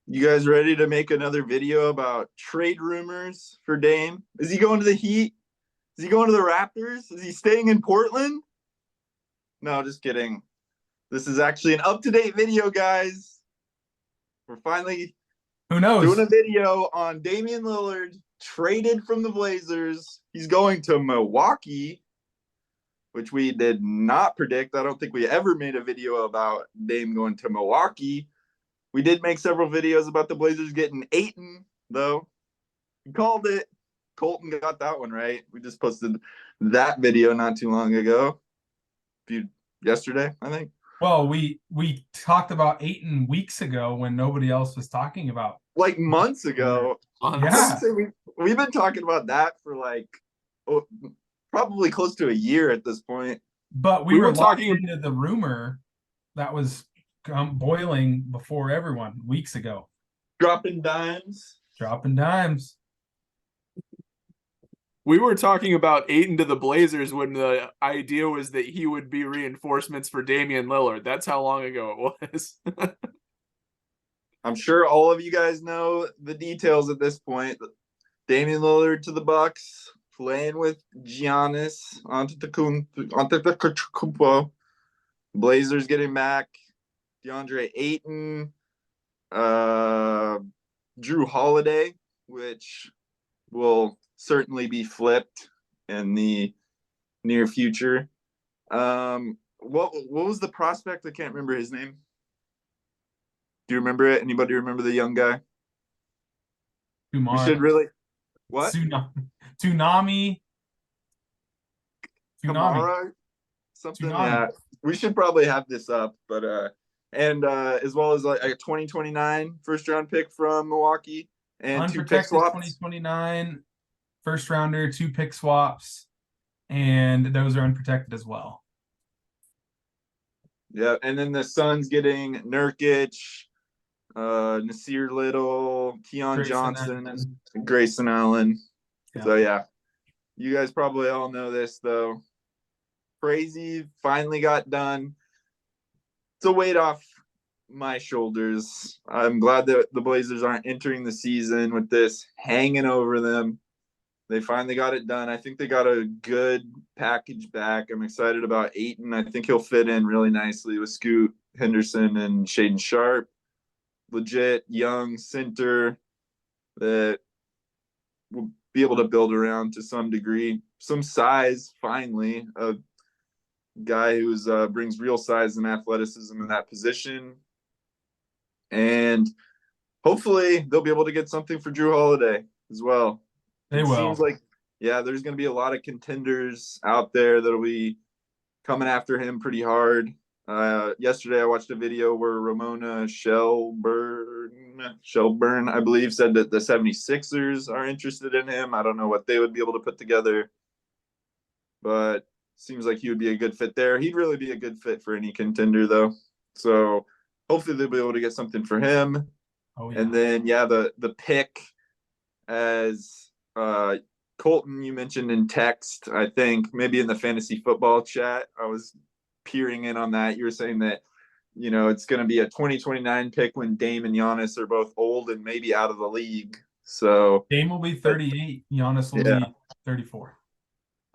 You guys ready to make another video about trade rumors for Dame? Is he going to the Heat? Is he going to the Raptors? Is he staying in Portland? No, just kidding. This is actually an up-to-date video, guys. We're finally Who doing knows? a video on Damian Lillard, traded from the Blazers. He's going to Milwaukee, which we did not predict. I don't think we ever made a video about Dame going to Milwaukee. We did make several videos about the Blazers getting Ayton, though. We called it. Colton got that one right. We just posted that video not too long ago. Yesterday, I think. Well, we talked about Ayton weeks ago when nobody else was talking about. Like months ago. Yeah, We've been talking about that for probably close to a year at this point. but we were locked into the rumor that was boiling before everyone weeks ago. Dropping dimes. Dropping dimes. We were talking about Ayton to the Blazers when the idea was that he would be reinforcements for Damian Lillard. That's how long ago it was. I'm sure all of you guys know the details at this point. Damian Lillard to the Bucks, playing with Giannis Antetokounmpo. Blazers getting back Deandre Ayton, Jrue Holiday, which will certainly be flipped in the near future. What was the prospect? I can't remember his name. Do you remember it? Anybody remember the young guy? We should really what? Tsunami. Kamara? Something. Tsunami. Yeah. We should probably have this up, but as well as like a 2029 first round pick from Milwaukee and unprotected 2 pick swaps. 2029 first rounder, 2 pick swaps, and those are unprotected as well. Yeah, and then the Suns getting Nurkic, Nasir Little, Keon Johnson, Grayson Allen. Yeah. So yeah, you guys probably all know this though. Crazy finally got done. It's a weight off my shoulders. I'm glad that the Blazers aren't entering the season with this hanging over them. They finally got it done. I think they got a good package back. I'm excited about Ayton. I think he'll fit in really nicely with Scoot Henderson and Shaedon Sharpe. Legit young center that will be able to build around to some degree. Some size, finally. A guy who brings real size and athleticism in that position. And hopefully they'll be able to get something for Jrue Holiday as well. They will. Seems like, yeah, there's going to be a lot of contenders out there that'll be coming after him pretty hard. Yesterday, I watched a video where Ramona Shelburne, I believe, said that the 76ers are interested in him. I don't know what they would be able to put together, but seems like he would be a good fit there. He'd really be a good fit for any contender, though. So hopefully they'll be able to get something for him. Oh, yeah. And then, yeah, the pick as Colton, you mentioned in text, I think maybe in the fantasy football chat, I was peering in on that. You were saying that, it's going to be a 2029 pick when Dame and Giannis are both old and maybe out of the league. So Dame will be 38. Giannis will be 34.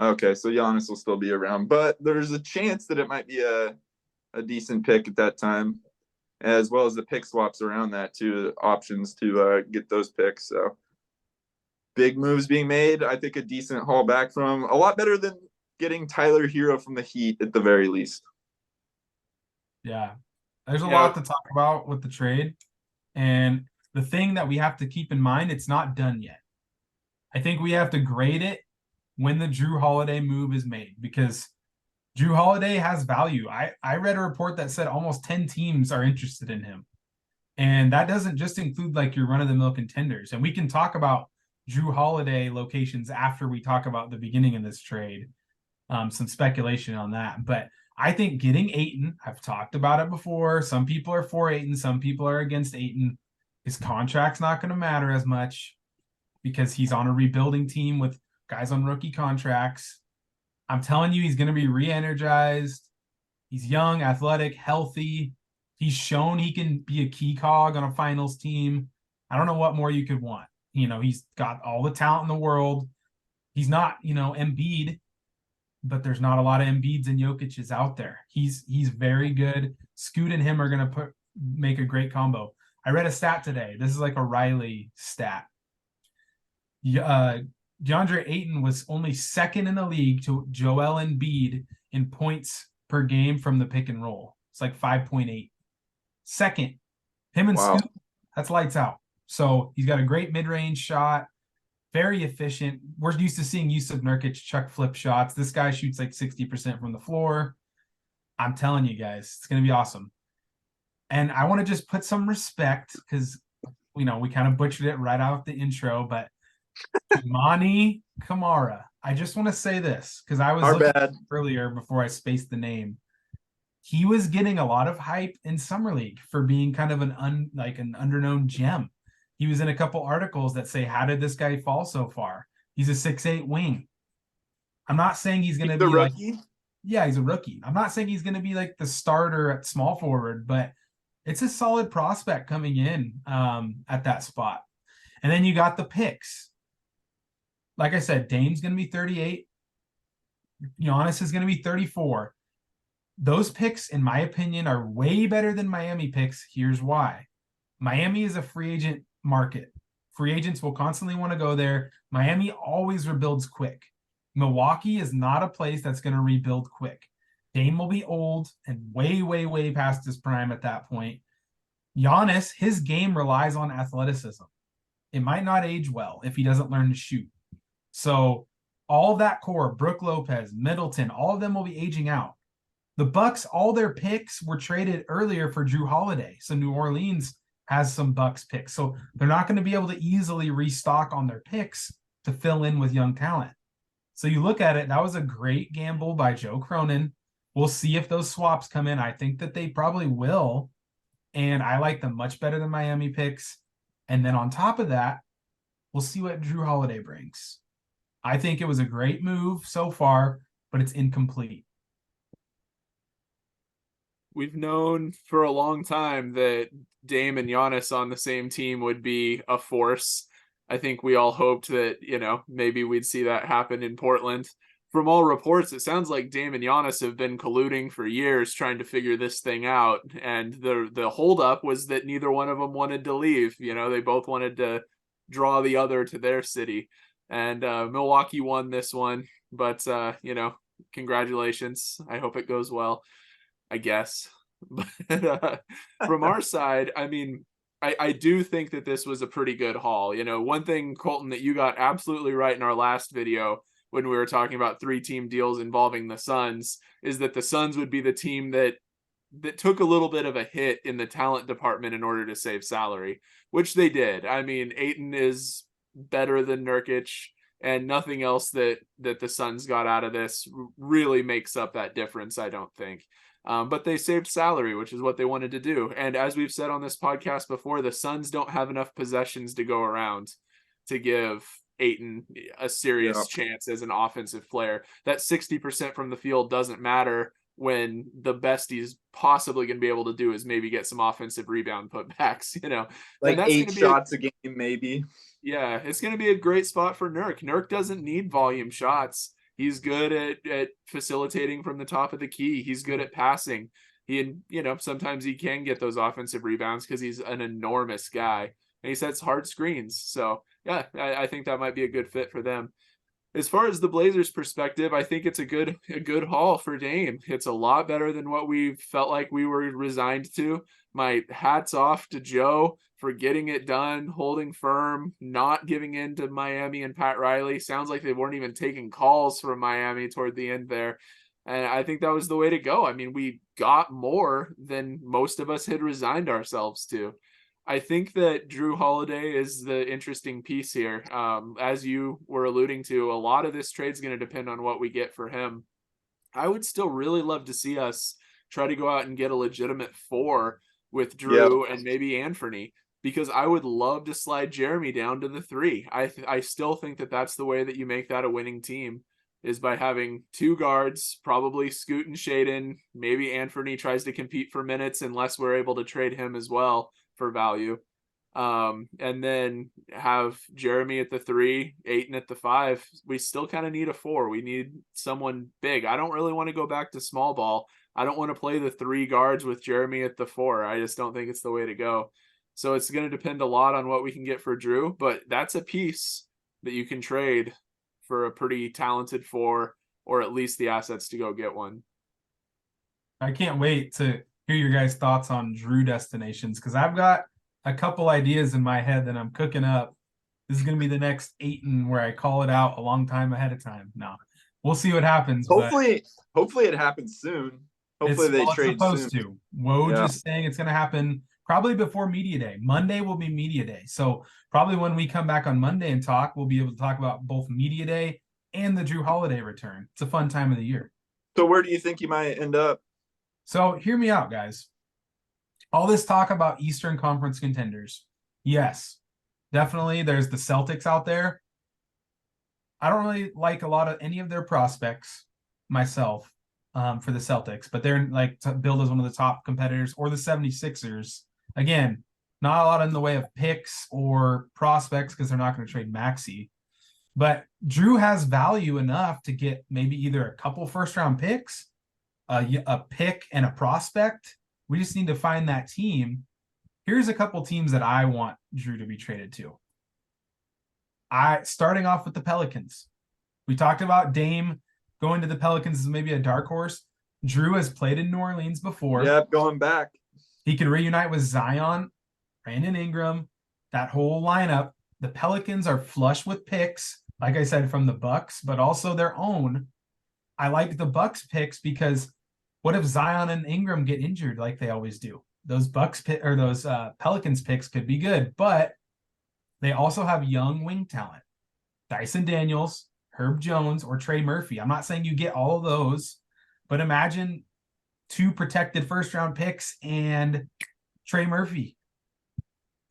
Okay, so Giannis will still be around, but there's a chance that it might be a decent pick at that time, as well as the pick swaps around that too, options to get those picks. So big moves being made. I think a decent haul back from a lot better than getting Tyler Hero from the Heat at the very least. Yeah. There's a lot to talk about with the trade. And the thing that we have to keep in mind, it's not done yet. I think we have to grade it when the Jrue Holiday move is made, because Jrue Holiday has value. I read a report that said almost 10 teams are interested in him. And that doesn't just include like your run-of-the-mill contenders. And we can talk about Jrue Holiday locations after we talk about the beginning of this trade. Some speculation on that. But I think getting Ayton, I've talked about it before. Some people are for Ayton. Some people are against Ayton. His contract's not going to matter as much because he's on a rebuilding team with guys on rookie contracts. I'm telling you, he's going to be re-energized. He's young, athletic, healthy. He's shown he can be a key cog on a finals team. I don't know what more you could want. He's got all the talent in the world. He's not, Embiid, but there's not a lot of Embiids and Jokic's out there. He's very good. Scoot and him are gonna make a great combo. I read a stat today. This is like a Riley stat. DeAndre Ayton was only second in the league to Joel Embiid in points per game from the pick and roll. It's like 5.8. Second, him and Scoot, that's lights out. So he's got a great mid-range shot, very efficient. We're used to seeing Yusuf Nurkic chuck flip shots. This guy shoots like 60% from the floor. I'm telling you guys, it's going to be awesome. And I want to just put some respect because, we kind of butchered it right out the intro, but Imani Kamara. I just want to say this because I was looking earlier before I spaced the name. He was getting a lot of hype in Summer League for being kind of an underknown gem. He was in a couple articles that say, how did this guy fall so far? He's a 6'8" wing. I'm not saying he's going to be rookie. Yeah, he's a rookie. I'm not saying he's going to be like the starter at small forward, but it's a solid prospect coming in at that spot. And then you got the picks. Like I said, Dame's going to be 38. Giannis is going to be 34. Those picks, in my opinion, are way better than Miami picks. Here's why. Miami is a free agent market. Free agents will constantly want to go there. Miami always rebuilds quick. Milwaukee is not a place that's going to rebuild quick. Dame will be old and way, way, way past his prime at that point. Giannis, his game relies on athleticism. It might not age well if he doesn't learn to shoot. So all of that core, Brook Lopez, Middleton, all of them will be aging out. The Bucks, all their picks were traded earlier for Jrue Holiday. So New Orleans has some Bucks picks. So they're not going to be able to easily restock on their picks to fill in with young talent. So you look at it, that was a great gamble by Joe Cronin. We'll see if those swaps come in. I think that they probably will. And I like them much better than Miami picks. And then on top of that, we'll see what Jrue Holiday brings. I think it was a great move so far, but it's incomplete. We've known for a long time that Dame and Giannis on the same team would be a force. I think we all hoped that, maybe we'd see that happen in Portland. From all reports, it sounds like Dame and Giannis have been colluding for years trying to figure this thing out. And the holdup was that neither one of them wanted to leave. They both wanted to draw the other to their city. And Milwaukee won this one. But, congratulations. I hope it goes well, I guess. But from our side, I do think that this was a pretty good haul. One thing, Colton, that you got absolutely right in our last video when we were talking about 3-team deals involving the Suns is that the Suns would be the team that took a little bit of a hit in the talent department in order to save salary, which they did. Ayton is better than Nurkic, and nothing else that the Suns got out of this really makes up that difference, I don't think. But they saved salary, which is what they wanted to do. And as we've said on this podcast before, the Suns don't have enough possessions to go around to give Ayton a serious chance as an offensive player. That 60% from the field doesn't matter when the best he's possibly going to be able to do is maybe get some offensive rebound putbacks, like 8 shots a game, maybe. Yeah, it's going to be a great spot for Nurk. Nurk doesn't need volume shots. He's good at facilitating from the top of the key. He's good at passing. Sometimes he can get those offensive rebounds because he's an enormous guy. And he sets hard screens. So, yeah, I think that might be a good fit for them. As far as the Blazers' perspective, I think it's a good haul for Dame. It's a lot better than what we felt like we were resigned to. My hats off to Joe for getting it done, holding firm, not giving in to Miami and Pat Riley. Sounds like they weren't even taking calls from Miami toward the end there. And I think that was the way to go. We got more than most of us had resigned ourselves to. I think that Jrue Holiday is the interesting piece here. As you were alluding to, a lot of this trade is going to depend on what we get for him. I would still really love to see us try to go out and get a legitimate 4 with Jrue and maybe Anthony, because I would love to slide Jeremy down to the 3. I still think that that's the way that you make that a winning team. is by having 2 guards, probably Scoot and Shaden. Maybe Anthony tries to compete for minutes unless we're able to trade him as well for value. And then have Jeremy at the 3, Ayton at the 5. We still kind of need a 4. We need someone big. I don't really want to go back to small ball. I don't want to play the 3 guards with Jeremy at the 4. I just don't think it's the way to go. So it's going to depend a lot on what we can get for Jrue, but that's a piece that you can trade for a pretty talented 4, or at least the assets to go get one. I can't wait to hear your guys' thoughts on Jrue destinations, because I've got a couple ideas in my head that I'm cooking up. This is going to be the next Ayton where I call it out a long time ahead of time. No, we'll see what happens. Hopefully it happens soon. Hopefully they trade supposed soon. Woj is saying it's going to happen probably before media day. Monday will be media day. So probably when we come back on Monday and talk, we'll be able to talk about both media day and the Jrue Holiday return. It's a fun time of the year. So where do you think you might end up? So hear me out, guys. All this talk about Eastern Conference contenders. Yes, definitely there's the Celtics out there. I don't really like a lot of any of their prospects myself for the Celtics, but they're like billed as one of the top competitors, or the 76ers. Again, not a lot in the way of picks or prospects because they're not going to trade Maxey. But Jrue has value enough to get maybe either a couple first-round picks, a pick, and a prospect. We just need to find that team. Here's a couple teams that I want Jrue to be traded to. Starting off with the Pelicans. We talked about Dame going to the Pelicans is maybe a dark horse. Jrue has played in New Orleans before. Yep, going back. He could reunite with Zion, Brandon Ingram, that whole lineup. The Pelicans are flush with picks, like I said, from the Bucks, but also their own. I like the Bucks picks because what if Zion and Ingram get injured like they always do? Those Pelicans picks could be good, but they also have young wing talent. Dyson Daniels, Herb Jones, or Trey Murphy. I'm not saying you get all of those, but imagine 2 protected first-round picks and Trey Murphy.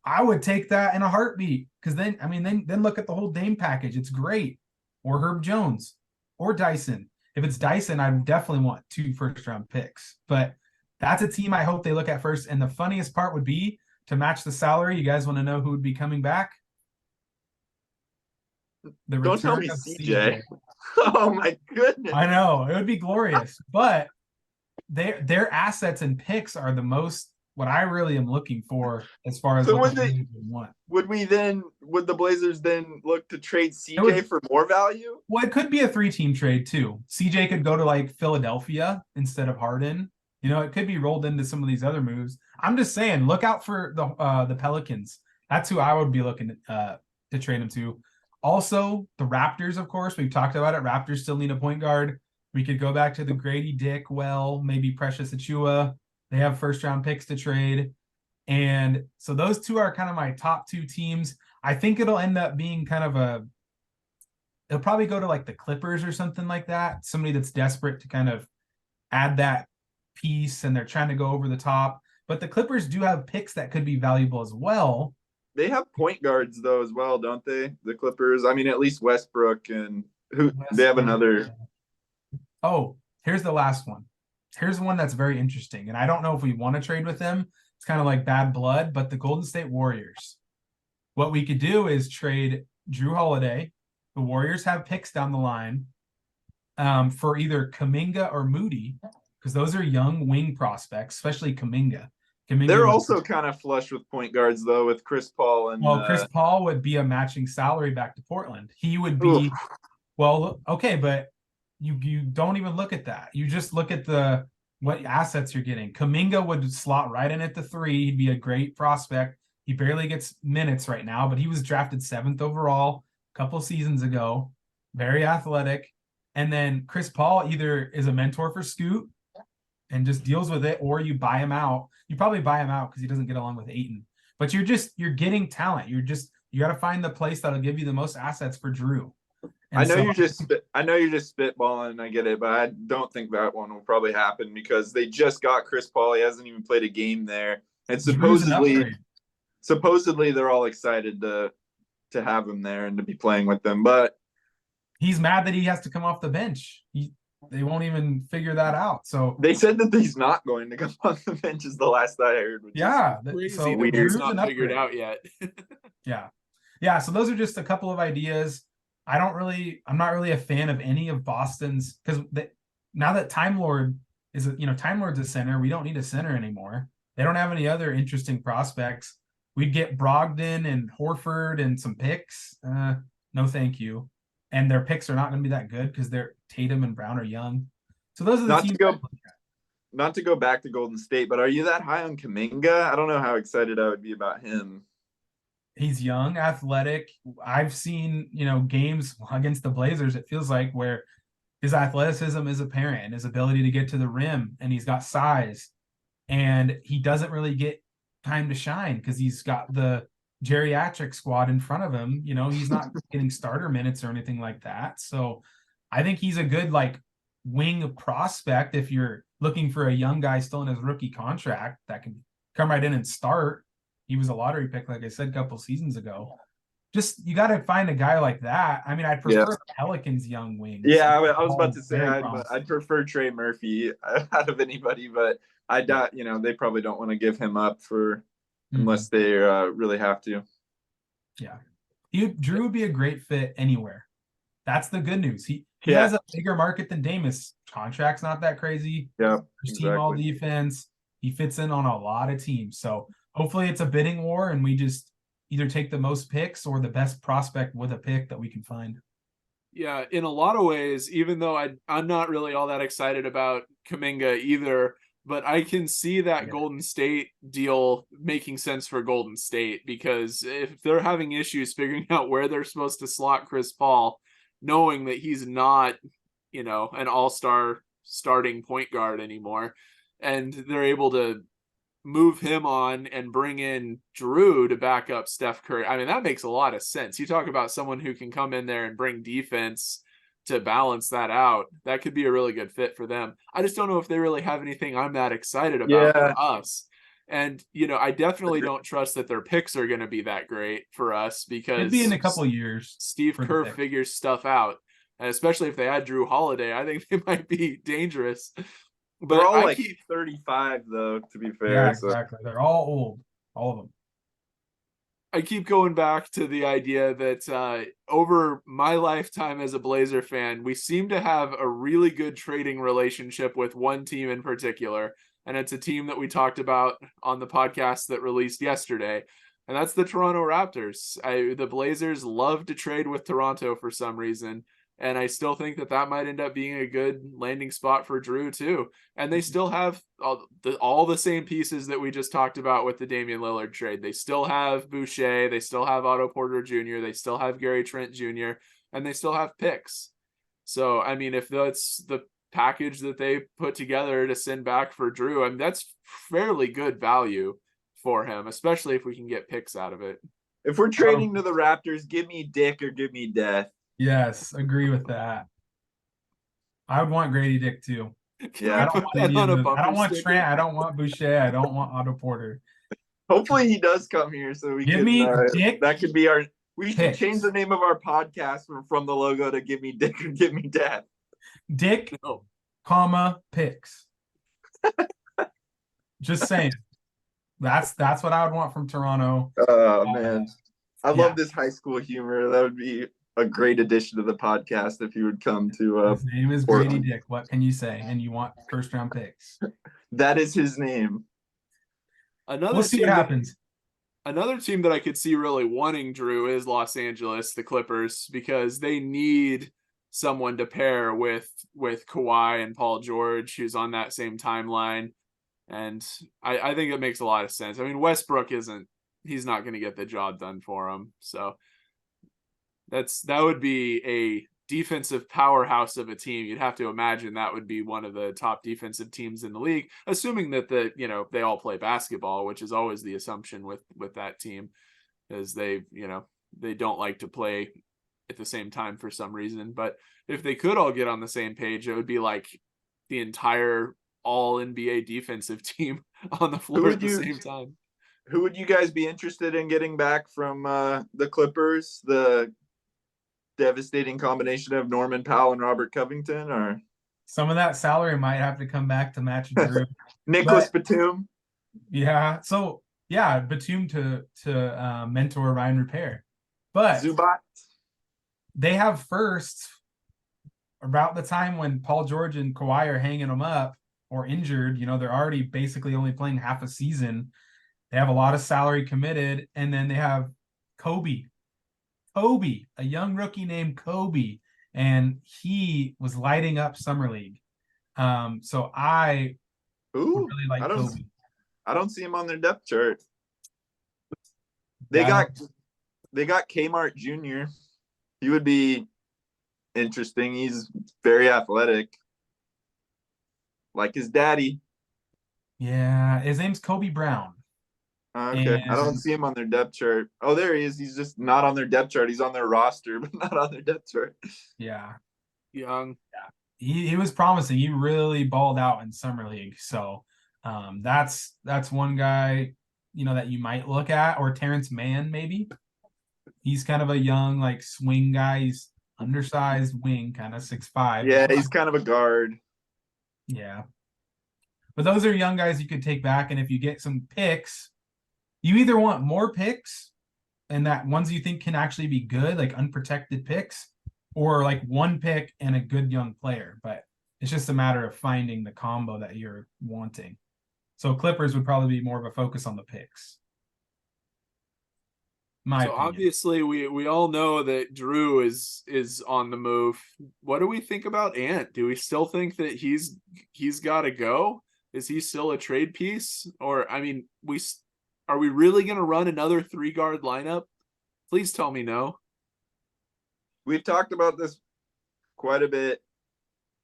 I would take that in a heartbeat, because then look at the whole Dame package. It's great. Or Herb Jones or Dyson. If it's Dyson, I definitely want 2 first-round picks. But that's a team I hope they look at first. And the funniest part would be to match the salary. You guys want to know who would be coming back? Don't tell me CJ. Oh my goodness. I know. It would be glorious. But their assets and picks are the most what I really am looking for as far as what the Blazers want. Would the Blazers then look to trade CJ for more value? Well, it could be a 3-team trade too. CJ could go to like Philadelphia instead of Harden. You know, it could be rolled into some of these other moves. I'm just saying, look out for the Pelicans. That's who I would be looking to trade him to. Also, the Raptors, of course, we've talked about it. Raptors still need a point guard. We could go back to the Grady Dick, maybe Precious Achiuwa. They have first-round picks to trade. And so those 2 are kind of my top 2 teams. I think it'll end up being kind of it'll probably go to like the Clippers or something like that. Somebody that's desperate to kind of add that piece, and they're trying to go over the top. But the Clippers do have picks that could be valuable as well. They have point guards though as well, don't they? The Clippers. I mean, at least Westbrook and they have another. Oh, here's the last one. Here's one that's very interesting, and I don't know if we want to trade with them. It's kind of like bad blood, but the Golden State Warriors. What we could do is trade Jrue Holiday. The Warriors have picks down the line for either Kuminga or Moody, because those are young wing prospects, especially Kuminga. They're also kind of flush with point guards, though, with Chris Paul. And Chris Paul would be a matching salary back to Portland. He would be okay, but you don't even look at that. You just look at what assets you're getting. Kuminga would slot right in at the 3. He'd be a great prospect. He barely gets minutes right now, but he was drafted 7th overall a couple seasons ago. Very athletic. And then Chris Paul either is a mentor for Scoot and just deals with it, or you buy him out. You probably buy him out because he doesn't get along with Ayton. But you're getting talent. You got to find the place that'll give you the most assets for Jrue. I know you're just spitballing, and I get it, but I don't think that one will probably happen because they just got Chris Paul. He hasn't even played a game there, and supposedly they're all excited to have him there and to be playing with them. But he's mad that he has to come off the bench. They won't even figure that out. So they said that he's not going to come on the bench is the last I heard. Which yeah, is crazy so that Drew's it's not an figured upgrade. out yet. Yeah. So those are just a couple of ideas. I'm not really a fan of any of Boston's, because now that Time Lord's a center, we don't need a center anymore. They don't have any other interesting prospects. We'd get Brogdon and Horford and some picks. No, thank you. And their picks are not going to be that good because they're Tatum and Brown are young. So those are the teams. Not to go back to Golden State, but are you that high on Kuminga? I don't know how excited I would be about him. He's young, athletic. I've seen, games against the Blazers, it feels like, where his athleticism is apparent and his ability to get to the rim, and he's got size. And he doesn't really get time to shine because he's got the geriatric squad in front of him. He's not getting starter minutes or anything like that. So I think he's a good wing prospect if you're looking for a young guy still in his rookie contract that can come right in and start. He was a lottery pick, like I said, a couple seasons ago. Just, you got to find a guy like that. I mean, I'd prefer Pelicans young wings. Yeah, I was about to say I'd prefer Trey Murphy out of anybody, but I doubt, they probably don't want to give him up unless they really have to. Yeah. Jrue would be a great fit anywhere. That's the good news. He has a bigger market than Damus. Contract's not that crazy. Yeah. Team all defense. He fits in on a lot of teams. So hopefully it's a bidding war and we just either take the most picks or the best prospect with a pick that we can find. Yeah, in a lot of ways, even though I'm not really all that excited about Kuminga either, but I can see that Golden State deal making sense for Golden State, because if they're having issues figuring out where they're supposed to slot Chris Paul, knowing that he's not, an all-star starting point guard anymore, and they're able to move him on and bring in Jrue to back up Steph Curry. I mean, that makes a lot of sense. You talk about someone who can come in there and bring defense to balance that out. That could be a really good fit for them. I just don't know if they really have anything I'm that excited about for us. And, I definitely don't trust that their picks are going to be that great for us, because it'd be in a couple of years. Steve Kerr figures stuff out. And especially if they add Jrue Holiday, I think they might be dangerous. But they're all 35, though, to be fair. Yeah, exactly. They're all old, all of them. I keep going back to the idea that over my lifetime as a Blazer fan, we seem to have a really good trading relationship with one team in particular. And it's a team that we talked about on the podcast that released yesterday. And that's the Toronto Raptors. The Blazers love to trade with Toronto for some reason. And I still think that might end up being a good landing spot for Jrue too. And they still have all the same pieces that we just talked about with the Damian Lillard trade. They still have Boucher. They still have Otto Porter Jr. They still have Gary Trent Jr. And they still have picks. So, I mean, if that's the package that they put together to send back for Jrue, I mean, that's fairly good value for him, especially if we can get picks out of it. If we're trading to the Raptors, give me Dick or give me Death. Yes, agree with that. I would want Grady Dick too. Yeah, I don't want Trent. I don't want Boucher. I don't want Otto Porter. Hopefully he does come here so we give me Dick. That could be our. We should change the name of our podcast from the logo to "Give Me Dick" or "Give Me Death." Dick, comma picks. Just saying. That's what I would want from Toronto. Oh man, I love this high school humor. That would be a great addition to the podcast if you would come to. His name is Portland. Grady Dick. What can you say? And you want first round picks? That is his name. We'll see what happens. Another team that I could see really wanting Jrue is Los Angeles, the Clippers, because they need someone to pair with Kawhi and Paul George, who's on that same timeline. And I think it makes a lot of sense. I mean, Westbrook he's not going to get the job done for him. So that would be a defensive powerhouse of a team. You'd have to imagine that would be one of the top defensive teams in the league, assuming that they all play basketball, which is always the assumption with that team, is they don't like to play at the same time for some reason. But if they could all get on the same page, it would be like the entire all NBA defensive team on the floor at the same time. Who would you guys be interested in getting back from the Clippers? The devastating combination of Norman Powell and Robert Covington, or some of that salary might have to come back to match Jrue. Nicholas Batum? Yeah. So yeah, Batum to mentor Ryan Repair. But Zubac? they have first about the time when Paul George and Kawhi are hanging them up or injured. They're already basically only playing half a season. They have a lot of salary committed, and then they have Kobe, a young rookie named Kobe, and he was lighting up summer league. So I really like Kobe. I don't see him on their depth chart. They got Kmart Jr. He would be interesting. He's very athletic, like his daddy. Yeah, his name's Kobe Brown. Okay, I don't see him on their depth chart. Oh, there he is. He's just not on their depth chart. He's on their roster, but not on their depth chart. Young. Yeah, he was promising. He really balled out in summer league. So that's one guy that you might look at, or Terrence Mann maybe. He's kind of a young like swing guy. He's undersized wing, kind of 6'5". Yeah, he's kind of a guard. Yeah, but those are young guys you could take back, and if you get some picks. You either want more picks and that ones you think can actually be good, like unprotected picks, or like one pick and a good young player. But it's just a matter of finding the combo that you're wanting. So Clippers would probably be more of a focus on the picks. My opinion. Obviously we all know that Jrue is on the move. What do we think about Ant? Do we still think that he's got to go? Is he still a trade piece? Or are we really going to run another 3-guard lineup? Please tell me no. We've talked about this quite a bit.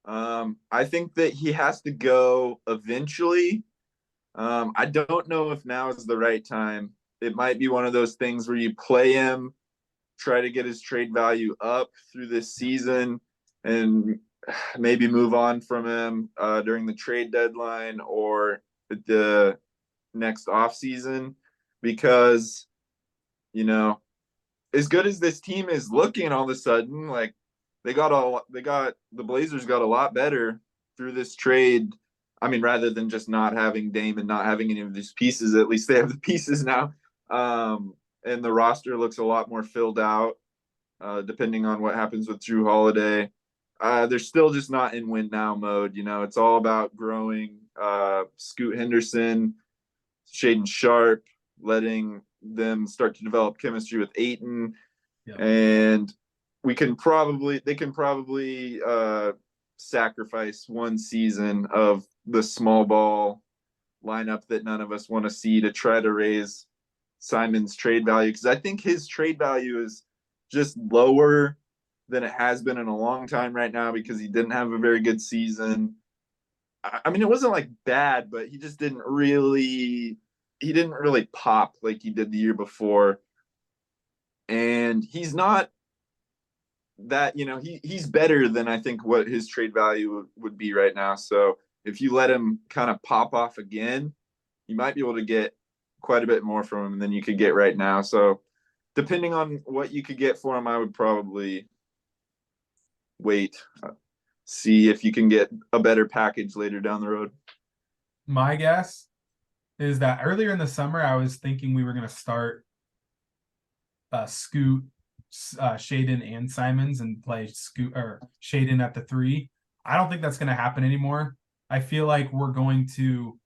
I think that he has to go eventually. I don't know if now is the right time. It might be one of those things where you play him, try to get his trade value up through this season, and maybe move on from him during the trade deadline or the next offseason, because as good as this team is looking, all of a sudden, like the Blazers got a lot better through this trade. I mean, rather than just not having Dame and not having any of these pieces, at least they have the pieces now. And the roster looks a lot more filled out, depending on what happens with Jrue Holiday. They're still just not in win now mode. It's all about growing Scoot Henderson, Shaden Sharp, letting them start to develop chemistry with Ayton. Yep. And they can probably sacrifice one season of the small ball lineup that none of us want to see to try to raise Simon's trade value, because I think his trade value is just lower than it has been in a long time right now, because he didn't have a very good season. I mean, it wasn't like bad, but he just didn't really pop like he did the year before. And he's not that, he's better than I think what his trade value would be right now. So if you let him kind of pop off again, you might be able to get quite a bit more from him than you could get right now. So depending on what you could get for him, I would probably wait, see if you can get a better package later down the road. My guess is that earlier in the summer, I was thinking we were going to start Scoot, Shaden, and Simons and play Scoot or Shaden at the 3. I don't think that's going to happen anymore. I feel like we're going to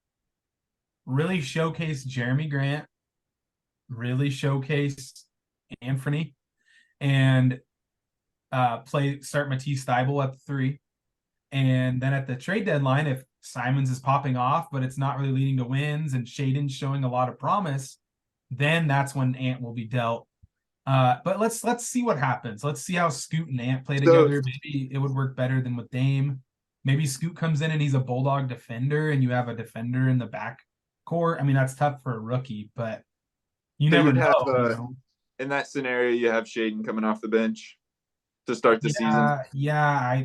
really showcase Jeremy Grant, really showcase Anthony, and start Matisse Thybulle at the 3. And then at the trade deadline, if Simons is popping off, but it's not really leading to wins, and Shaden's showing a lot of promise, then that's when Ant will be dealt. But let's see what happens. Let's see how Scoot and Ant play together. Maybe it would work better than with Dame. Maybe Scoot comes in and he's a bulldog defender, and you have a defender in the back court. I mean, that's tough for a rookie, but you never know. In that scenario, you have Shaden coming off the bench to start the season. Yeah,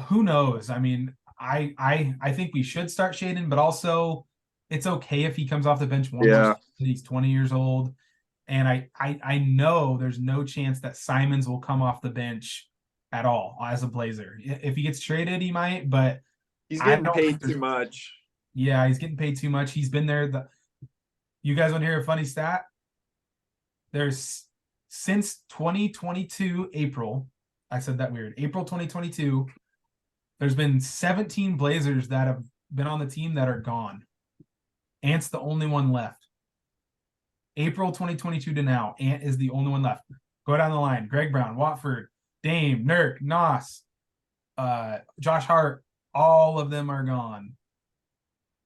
who knows? I mean, I think we should start Shaden, but also it's okay if he comes off the bench one more season. He's 20 years old. And I know there's no chance that Simons will come off the bench at all as a Blazer. If he gets traded, he might, but He's I getting don't think paid too much. Yeah, he's getting paid too much. He's been there. You guys want to hear a funny stat? There's since 2022 April, I said that weird. April 2022, there's been 17 Blazers that have been on the team that are gone. Ant's the only one left. April 2022 to now, Ant is the only one left. Go down the line. Greg Brown, Watford, Dame, Nurk, Nos, Josh Hart, all of them are gone.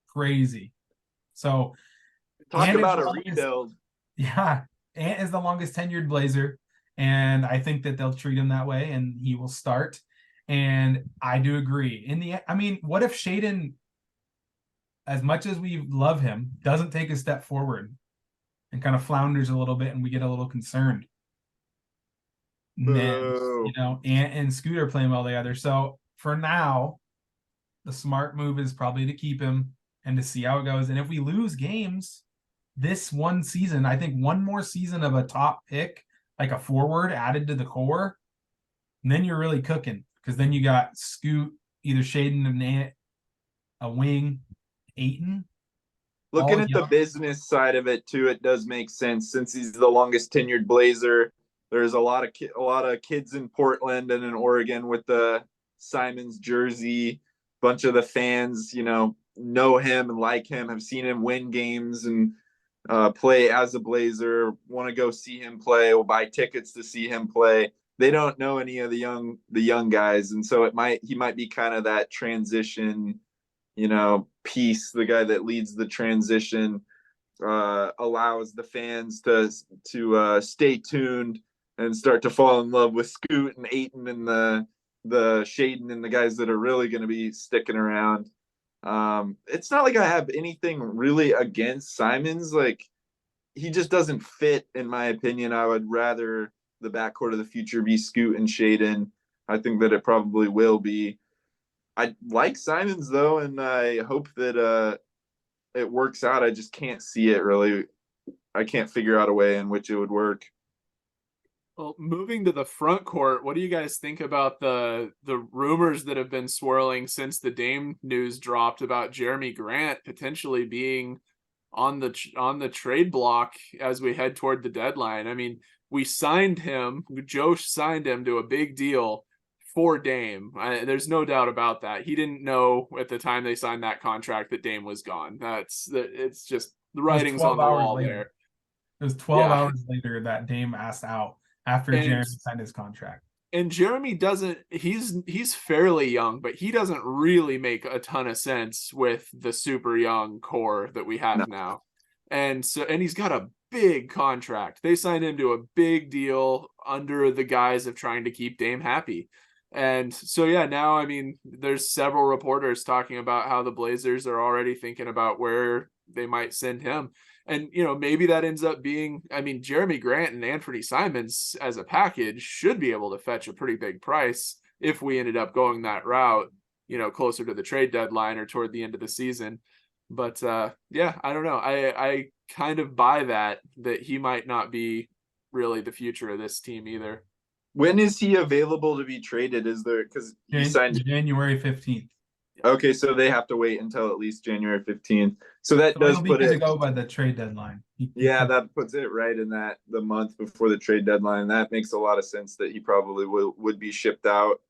Crazy. So talk about a rebuild. Yeah, Ant is the longest tenured Blazer, and I think that they'll treat him that way, and he will start. And I do agree. What if Shaedon, as much as we love him, doesn't take a step forward and kind of flounders a little bit, and we get a little concerned? And then, Ant and Scooter playing well together. So for now, the smart move is probably to keep him and to see how it goes. And if we lose games this one season, I think one more season of a top pick, like a forward added to the core, and then you're really cooking, because then you got Scoot, either Shaedon and Ant, a wing, Ayton. Looking at the business side of it too, it does make sense since he's the longest tenured Blazer. There's a lot of kids in Portland and in Oregon with the Simons jersey. Bunch of the fans, know him and like him, have seen him win games and play as a Blazer, want to go see him play, will buy tickets to see him play. They don't know any of the young guys, and so he might be kind of that transition, piece, the guy that leads the transition, allows the fans to stay tuned and start to fall in love with Scoot and Ayton and the Shaedon and the guys that are really going to be sticking around. It's not like I have anything really against Simons. Like, he just doesn't fit, in my opinion. I would rather the backcourt of the future be Scoot and Shaedon. I think that it probably will be. I like Simons though, and I hope that it works out. I just can't see it really. I can't figure out a way in which it would work. Well, moving to the front court, what do you guys think about the rumors that have been swirling since the Dame news dropped about Jeremy Grant potentially being on the trade block as we head toward the deadline? I mean, we signed him, Joe signed him to a big deal for Dame. There's no doubt about that. He didn't know at the time they signed that contract that Dame was gone. It's just the writing's on the wall there. It was 12 hours later that Dame asked out after Jeremy signed his contract. And Jeremy doesn't, he's fairly young, but he doesn't really make a ton of sense with the super young core that we have now. And he's got a big contract. They signed him to a big deal under the guise of trying to keep Dame happy. And so, now, I mean, there's several reporters talking about how the Blazers are already thinking about where they might send him. And, maybe that ends up being, I mean, Jeremy Grant and Anthony Simons as a package should be able to fetch a pretty big price if we ended up going that route, closer to the trade deadline or toward the end of the season. But, I don't know. I kind of buy that he might not be really the future of this team either. When is he available to be traded? Is there, because he signed January 15th. Okay, so they have to wait until at least January 15th. So that does put it to go by the trade dedeadline. That puts it right in the month before the trade deadline. That makes a lot of sense that he probably would be shipped out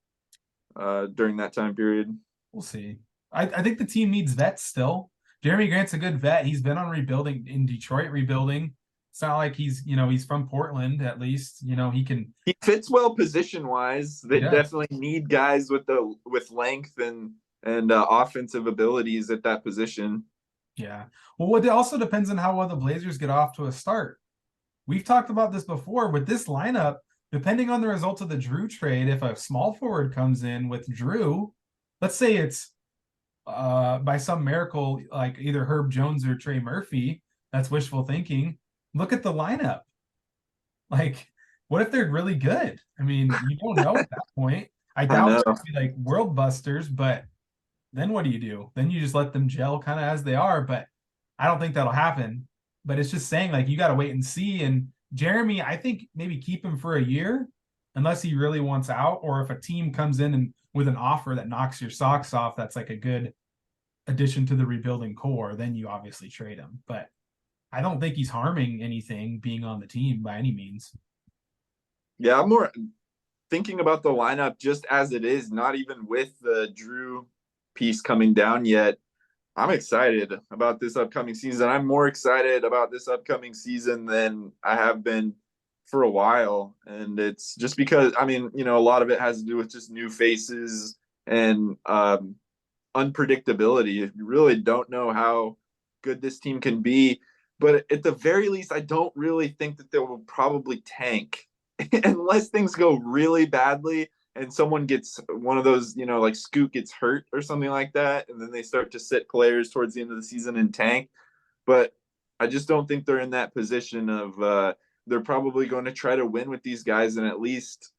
during that time period. We'll see. I think the team needs vets still. Jeremy Grant's a good vet. He's been on rebuilding in Detroit, rebuilding. It's not like he's from Portland, at least. He fits well position wise. They definitely need guys with length and offensive abilities at that position. Yeah. Well, it also depends on how well the Blazers get off to a start. We've talked about this before with this lineup, depending on the results of the Jrue trade. If a small forward comes in with Jrue, let's say it's by some miracle, like either Herb Jones or Trey Murphy, that's wishful thinking. Look at the lineup. Like, what if they're really good? I mean, you don't know at that point. I doubt they'll be like world busters, but then what do? Then you just let them gel kind of as they are, but I don't think that'll happen. But it's just saying, like, you got to wait and see. And Jeremy, I think maybe keep him for a year unless he really wants out, or if a team comes in and with an offer that knocks your socks off, that's like a good addition to the rebuilding core, then you obviously trade him. But I don't think he's harming anything being on the team by any means. Yeah, I'm more thinking about the lineup just as it is, not even with the Jrue piece coming down yet. I'm excited about this upcoming season. I'm more excited about this upcoming season than I have been for a while. And it's just because, I mean, you know, a lot of it has to do with just new faces and unpredictability. You really don't know how good this team can be. But at the very least, I don't really think that they will probably tank unless things go really badly and someone gets one of those, you know, like Scoot gets hurt or something like that, and then they start to sit players towards the end of the season and tank. But I just don't think they're in that position of they're probably going to try to win with these guys and at least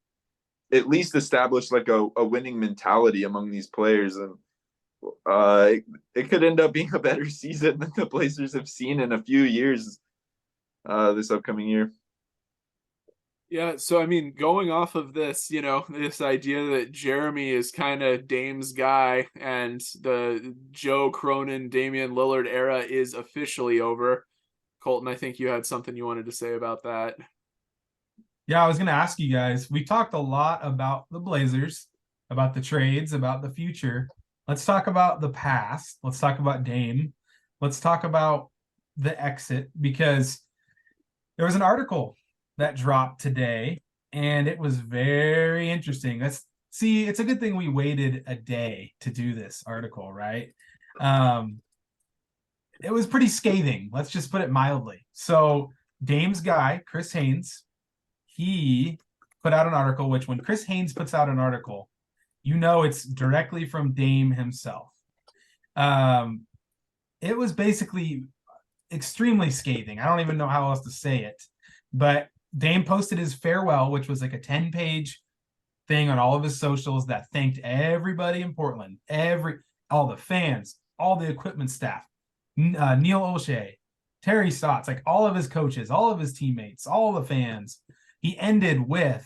establish like a winning mentality among these players. And it could end up being a better season than the Blazers have seen in a few years this upcoming year. Yeah, so I mean, going off of this, you know, this idea that Jeremy is kind of Dame's guy and the Joe Cronin, Damian Lillard era is officially over. Colton, I think you had something you wanted to say about that. Yeah, I was going to ask you guys. We talked a lot about the Blazers, about the trades, about the future. Let's talk about the past. Let's talk about Dame. Let's talk about the exit, because there was an article that dropped today and it was very interesting. It's a good thing we waited a day to do this article, right? It was pretty scathing. Let's just put it mildly. So Dame's guy, Chris Haynes, he put out an article, which when Chris Haynes puts out an article, you know it's directly from Dame himself. It was basically extremely scathing. I don't even know how else to say it. But Dame posted his farewell, which was like a 10-page thing on all of his socials that thanked everybody in Portland, all the fans, all the equipment staff, Neil Olshey, Terry Stotts, like all of his coaches, all of his teammates, all the fans. He ended with,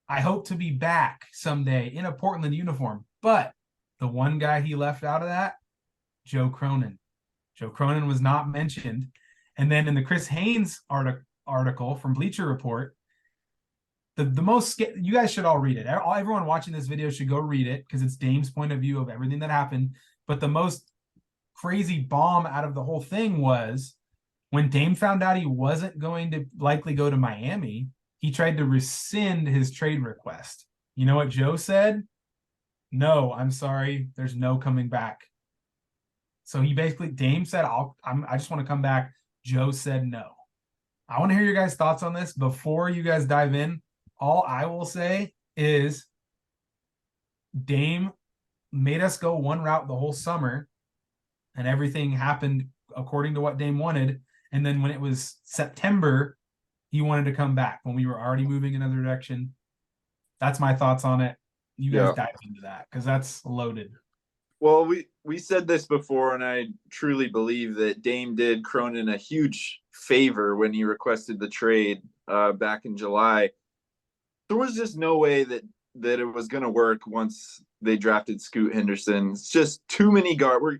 I hope to be back someday in a Portland uniform. But the one guy he left out of that, Joe Cronin. Joe Cronin was not mentioned. And then in the Chris Haynes article from Bleacher Report, the most, you guys should all read it. Everyone watching this video should go read it because it's Dame's point of view of everything that happened. But the most crazy bomb out of the whole thing was when Dame found out he wasn't going to likely go to Miami, he tried to rescind his trade request. You know what Joe said? No, I'm sorry. There's no coming back. So Dame said, I just want to come back. Joe said no. I want to hear your guys' thoughts on this. Before you guys dive in, all I will say is Dame made us go one route the whole summer, and everything happened according to what Dame wanted. And then when it was September, he wanted to come back when we were already moving in another direction. That's my thoughts on it. You guys dive into that because that's loaded. Well, we said this before, and I truly believe that Dame did Cronin a huge favor when he requested the trade back in July. There was just no way that it was going to work once they drafted Scoot Henderson. It's just too many guards.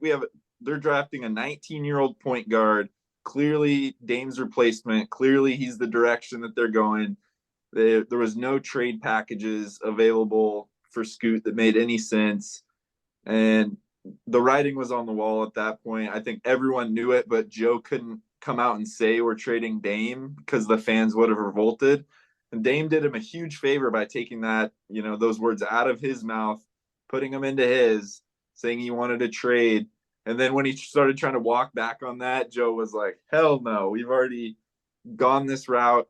They're drafting a 19-year-old point guard. Clearly, Dame's replacement. Clearly, he's the direction that they're going. There was no trade packages available for Scoot that made any sense. And the writing was on the wall at that point. I think everyone knew it, but Joe couldn't come out and say we're trading Dame because the fans would have revolted. And Dame did him a huge favor by taking that, you know, those words out of his mouth, putting them into his, saying he wanted to trade. And then when he started trying to walk back on that, Joe was like, hell no, we've already gone this route.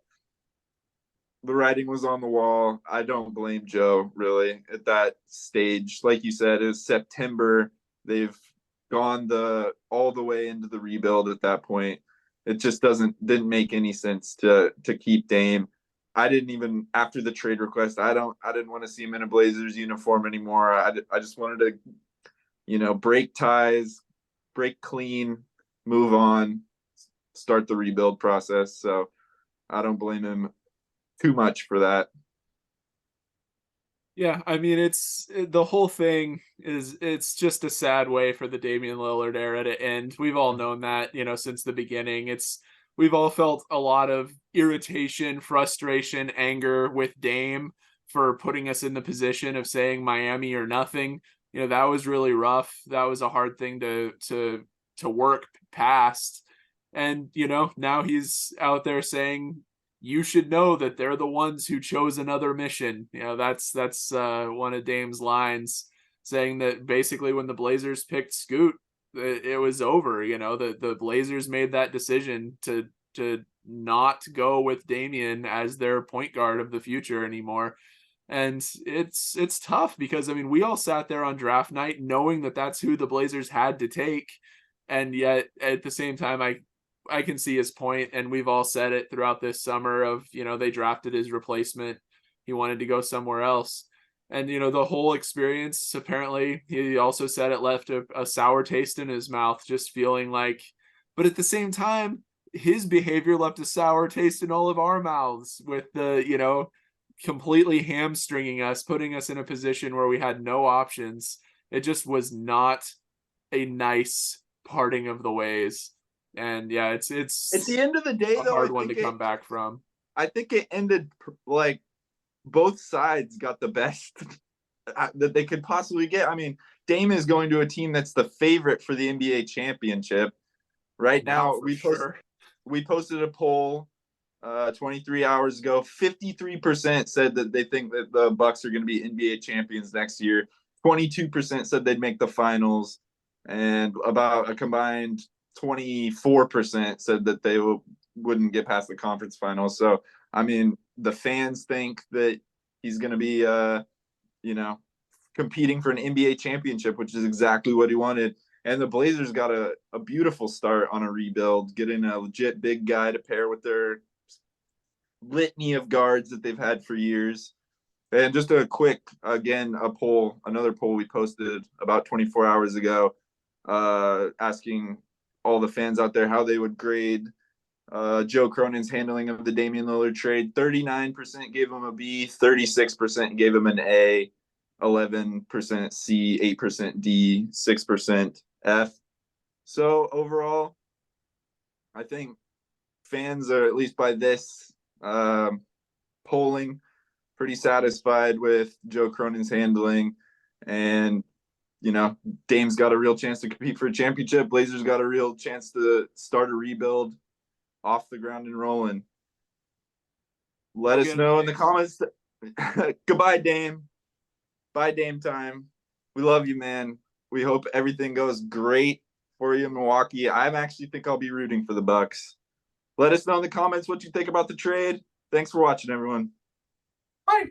The writing was on the wall. I don't blame Joe, really, at that stage. Like you said, it was September. They've gone all the way into the rebuild at that point. It just didn't make any sense to keep Dame. I didn't even, after the trade request, I didn't want to see him in a Blazers uniform anymore. I just wanted to, you know, break ties, break clean, move on, start the rebuild process. So I don't blame him too much for that. Yeah, I mean, the whole thing it's just a sad way for the Damian Lillard era to end. We've all known that, since the beginning. We've all felt a lot of irritation, frustration, anger with Dame for putting us in the position of saying Miami or nothing. That was really rough. That was a hard thing to work past. And, now he's out there saying, you should know that they're the ones who chose another mission. That's one of Dame's lines, saying that basically when the Blazers picked Scoot, it was over. The Blazers made that decision to not go with Damian as their point guard of the future anymore. And it's tough because, I mean, we all sat there on draft night knowing that that's who the Blazers had to take. And yet at the same time, I can see his point, and we've all said it throughout this summer of, they drafted his replacement. He wanted to go somewhere else. And, the whole experience, apparently, he also said it left a sour taste in his mouth, just feeling like, but at the same time, his behavior left a sour taste in all of our mouths with the, completely hamstringing us, putting us in a position where we had no options. It just was not a nice parting of the ways. And yeah, it's at the end of the day, a though, hard one to come back from. I think it ended like both sides got the best that they could possibly get. I mean, Dame is going to a team that's the favorite for the NBA championship right now. We posted a poll 23 hours ago. 53% said that they think that the Bucks are going to be NBA champions next year. 22% said they'd make the finals, and about a combined 24% said that they wouldn't get past the conference finals. So, I mean, the fans think that he's going to be, competing for an NBA championship, which is exactly what he wanted. And the Blazers got a beautiful start on a rebuild, getting a legit big guy to pair with their litany of guards that they've had for years. And just a quick, again, another poll we posted about 24 hours ago, asking all the fans out there how they would grade Joe Cronin's handling of the Damian Lillard trade. 39% gave him a B, 36% gave him an A, 11% C, 8% D, 6% F. So overall, I think fans are, at least by this polling, pretty satisfied with Joe Cronin's handling. And Dame's got a real chance to compete for a championship. Blazers got a real chance to start a rebuild off the ground and rolling. Let us know in the comments. Goodbye, Dame. Bye, Dame time. We love you, man. We hope everything goes great for you in Milwaukee. I actually think I'll be rooting for the Bucks. Let us know in the comments what you think about the trade. Thanks for watching, everyone. Bye.